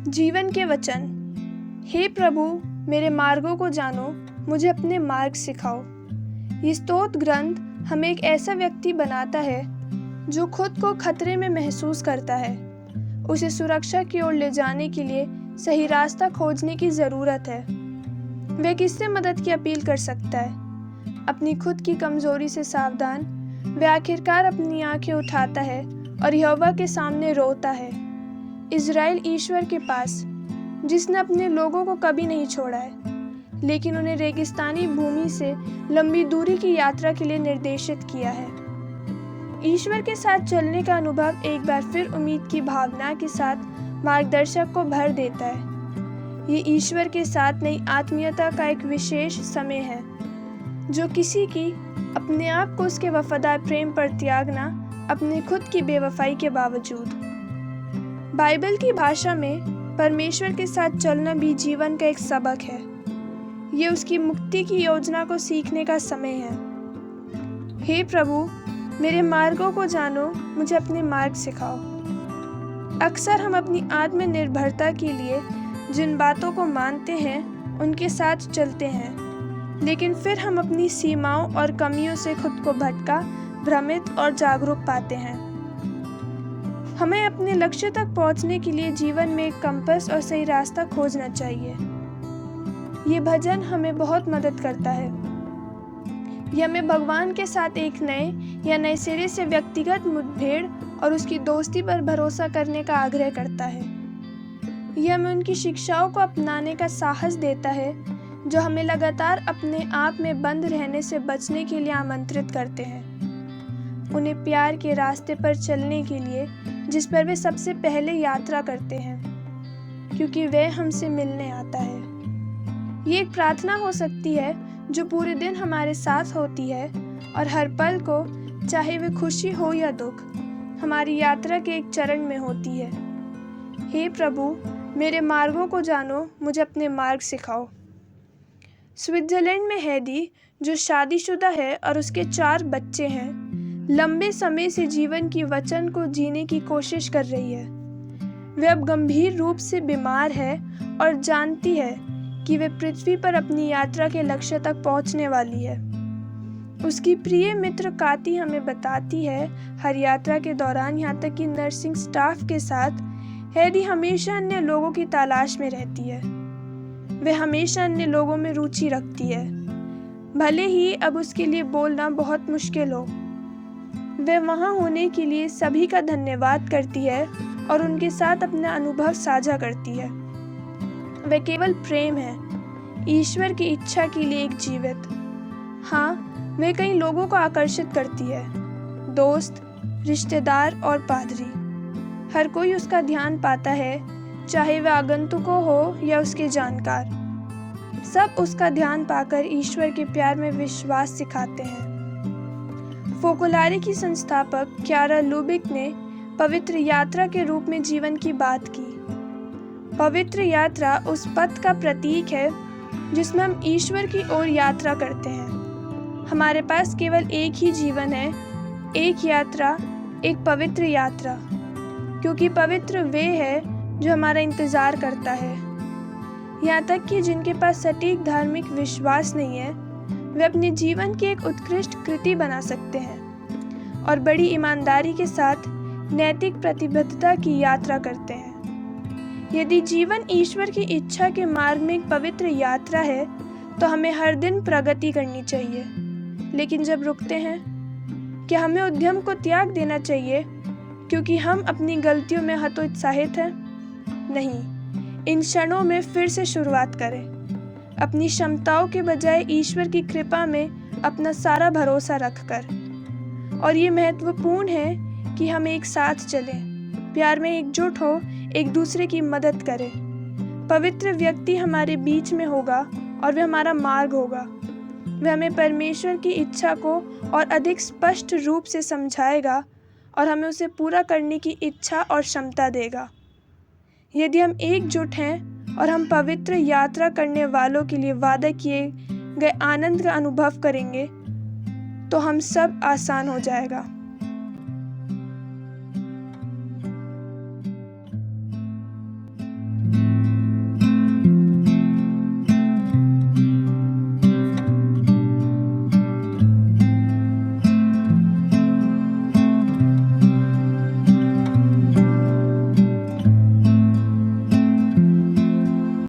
जीवन के वचन। हे प्रभु, मेरे मार्गों को जानो, मुझे अपने मार्ग सिखाओ। ये स्तोत्र ग्रंथ हमें एक ऐसा व्यक्ति बनाता है जो खुद को खतरे में महसूस करता है। उसे सुरक्षा की ओर ले जाने के लिए सही रास्ता खोजने की ज़रूरत है। वह किससे मदद की अपील कर सकता है? अपनी खुद की कमज़ोरी से सावधान, वह आखिरकार अपनी आंखें उठाता है और यहोवा के सामने रोता है। इज़राइल ईश्वर के पास, जिसने अपने लोगों को कभी नहीं छोड़ा है, लेकिन उन्हें रेगिस्तानी भूमि से लंबी दूरी की यात्रा के लिए निर्देशित किया है। ईश्वर के साथ चलने का अनुभव एक बार फिर उम्मीद की भावना के साथ मार्गदर्शक को भर देता है। ये ईश्वर के साथ नई आत्मीयता का एक विशेष समय है, जो किसी की अपने आप को उसके वफादार प्रेम पर त्यागना, अपने खुद की बेवफाई के बावजूद। बाइबल की भाषा में परमेश्वर के साथ चलना भी जीवन का एक सबक है। ये उसकी मुक्ति की योजना को सीखने का समय है। हे प्रभु, मेरे मार्गों को जानो, मुझे अपने मार्ग सिखाओ। अक्सर हम अपनी आत्मनिर्भरता के लिए जिन बातों को मानते हैं उनके साथ चलते हैं, लेकिन फिर हम अपनी सीमाओं और कमियों से खुद को भटका, भ्रमित और जागरूक पाते हैं। हमें अपने लक्ष्य तक पहुंचने के लिए जीवन में एक कंपास और सही रास्ता खोजना चाहिए। ये भजन हमें बहुत मदद करता है। यह हमें भगवान के साथ एक नए सिरे से व्यक्तिगत मुठभेड़ और उसकी दोस्ती पर भरोसा करने का आग्रह करता है। यह हमें उनकी शिक्षाओं को अपनाने का साहस देता है, जो हमें लगातार अपने आप में बंद रहने से बचने के लिए आमंत्रित करते हैं। उन्हें प्यार के रास्ते पर चलने के लिए, जिस पर वे सबसे पहले यात्रा करते हैं, क्योंकि वह हमसे मिलने आता है। ये एक प्रार्थना हो सकती है जो पूरे दिन हमारे साथ होती है और हर पल को, चाहे वे खुशी हो या दुख, हमारी यात्रा के एक चरण में होती है। हे प्रभु, मेरे मार्गों को जानो, मुझे अपने मार्ग सिखाओ। स्विट्जरलैंड में हैदी, जो शादीशुदा है और उसके 4 बच्चे हैं, लंबे समय से जीवन की वचन को जीने की कोशिश कर रही है। वह अब गंभीर रूप से बीमार है और जानती है कि वह पृथ्वी पर अपनी यात्रा के लक्ष्य तक पहुंचने वाली है। उसकी प्रिय मित्र काती हमें बताती है, हर यात्रा के दौरान, यहाँ तक कि नर्सिंग स्टाफ के साथ, हैदी हमेशा अन्य लोगों की तलाश में रहती है। वह हमेशा अन्य लोगों में रुचि रखती है, भले ही अब उसके लिए बोलना बहुत मुश्किल हो। वह वहाँ होने के लिए सभी का धन्यवाद करती है और उनके साथ अपना अनुभव साझा करती है। वह केवल प्रेम है, ईश्वर की इच्छा के लिए एक जीवित। हाँ, वह कई लोगों को आकर्षित करती है, दोस्त, रिश्तेदार और पादरी। हर कोई उसका ध्यान पाता है, चाहे वह आगंतुकों हो या उसके जानकार। सब उसका ध्यान पाकर ईश्वर के प्यार में विश्वास सिखाते हैं। फोकोलारी की संस्थापक क्यारा लुबिक ने पवित्र यात्रा के रूप में जीवन की बात की। पवित्र यात्रा उस पथ का प्रतीक है जिसमें हम ईश्वर की ओर यात्रा करते हैं। हमारे पास केवल एक ही जीवन है, एक यात्रा, एक पवित्र यात्रा, क्योंकि पवित्र वे है जो हमारा इंतज़ार करता है। यहाँ तक कि जिनके पास सटीक धार्मिक विश्वास नहीं है, वे अपने जीवन की एक उत्कृष्ट कृति बना सकते हैं और बड़ी ईमानदारी के साथ नैतिक प्रतिबद्धता की यात्रा करते हैं। यदि जीवन ईश्वर की इच्छा के मार्ग में एक पवित्र यात्रा है, तो हमें हर दिन प्रगति करनी चाहिए। लेकिन जब रुकते हैं, क्या हमें उद्यम को त्याग देना चाहिए क्योंकि हम अपनी गलतियों में हतोत्साहित हैं? नहीं, इन क्षणों में फिर से शुरुआत करें। अपनी क्षमताओं के बजाय ईश्वर की कृपा में अपना सारा भरोसा रखकर। और ये महत्वपूर्ण है कि हम एक साथ चलें, प्यार में एकजुट हो, एक दूसरे की मदद करें। पवित्र व्यक्ति हमारे बीच में होगा और वह हमारा मार्ग होगा। वह हमें परमेश्वर की इच्छा को और अधिक स्पष्ट रूप से समझाएगा और हमें उसे पूरा करने की इच्छा और क्षमता देगा। यदि हम एकजुट हैं और हम पवित्र यात्रा करने वालों के लिए वादा किए गए आनंद का अनुभव करेंगे, तो हम सब आसान हो जाएगा।